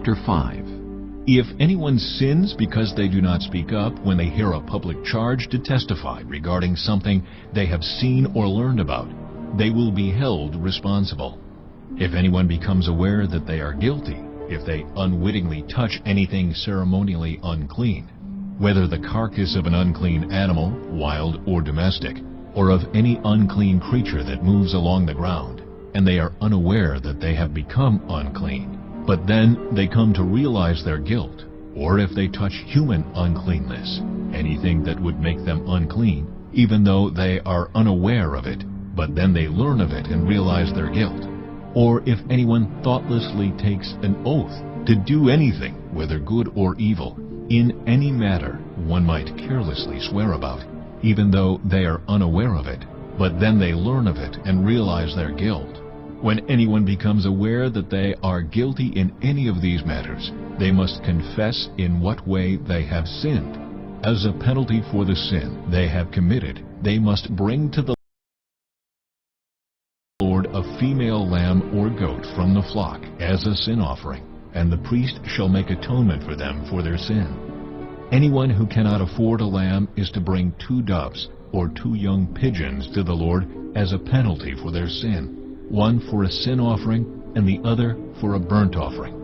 Chapter 5. If anyone sins because they do not speak up when they hear a public charge to testify regarding something they have seen or learned about, they will be held responsible. If anyone becomes aware that they are guilty, if they unwittingly touch anything ceremonially unclean, whether the carcass of an unclean animal, wild or domestic, or of any unclean creature that moves along the ground, and they are unaware that they have become unclean, but then they come to realize their guilt, or if they touch human uncleanness, anything that would make them unclean, even though they are unaware of it, but then they learn of it and realize their guilt, or if anyone thoughtlessly takes an oath to do anything, whether good or evil, in any matter one might carelessly swear about, even though they are unaware of it, but then they learn of it and realize their guilt. When anyone becomes aware that they are guilty in any of these matters, they must confess in what way they have sinned. As a penalty for the sin they have committed, they must bring to the Lord a female lamb or goat from the flock as a sin offering, and the priest shall make atonement for them for their sin. Anyone who cannot afford a lamb is to bring 2 doves or 2 young pigeons to the Lord as a penalty for their sin, one for a sin offering and the other for a burnt offering.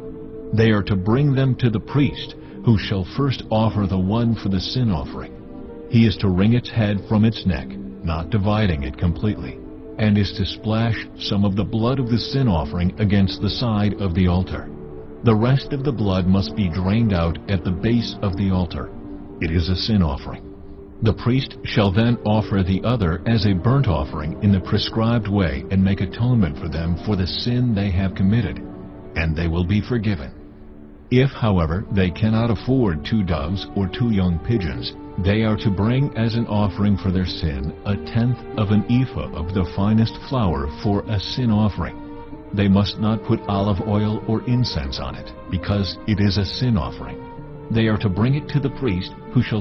They are to bring them to the priest, who shall first offer the one for the sin offering. He is to wring its head from its neck, not dividing it completely, and is to splash some of the blood of the sin offering against the side of the altar. The rest of the blood must be drained out at the base of the altar. It is a sin offering. The priest shall then offer the other as a burnt offering in the prescribed way and make atonement for them for the sin they have committed, and they will be forgiven. If, however, they cannot afford 2 doves or 2 young pigeons, they are to bring as an offering for their sin 1/10 of an ephah of the finest flour for a sin offering. They must not put olive oil or incense on it, because it is a sin offering. They are to bring it to the priest, who shall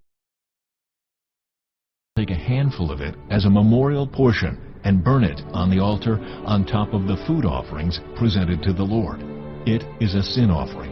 take a handful of it as a memorial portion and burn it on the altar on top of the food offerings presented to the Lord. It is a sin offering.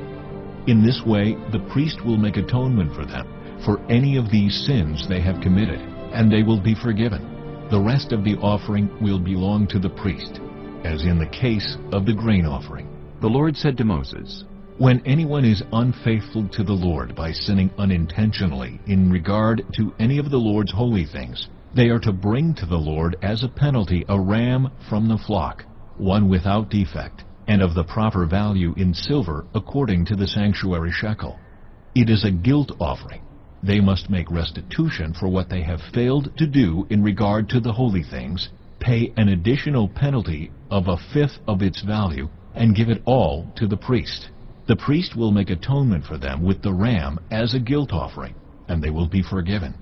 In this way, the priest will make atonement for them for any of these sins they have committed, and they will be forgiven. The rest of the offering will belong to the priest, as in the case of the grain offering. The Lord said to Moses, When anyone is unfaithful to the Lord by sinning unintentionally in regard to any of the Lord's holy things, they are to bring to the Lord as a penalty a ram from the flock, one without defect, and of the proper value in silver according to the sanctuary shekel. It is a guilt offering. They must make restitution for what they have failed to do in regard to the holy things, pay an additional penalty of 1/5 of its value, and give it all to the priest. The priest will make atonement for them with the ram as a guilt offering, and they will be forgiven.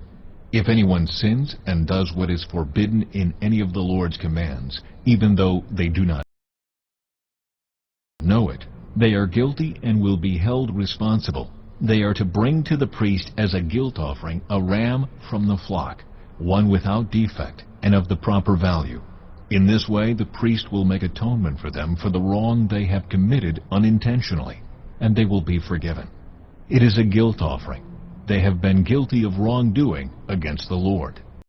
If anyone sins and does what is forbidden in any of the Lord's commands, even though they do not know it, they are guilty and will be held responsible. They are to bring to the priest as a guilt offering a ram from the flock, one without defect and of the proper value. In this way the priest will make atonement for them for the wrong they have committed unintentionally, and they will be forgiven. It is a guilt offering. They have been guilty of wrongdoing against the Lord.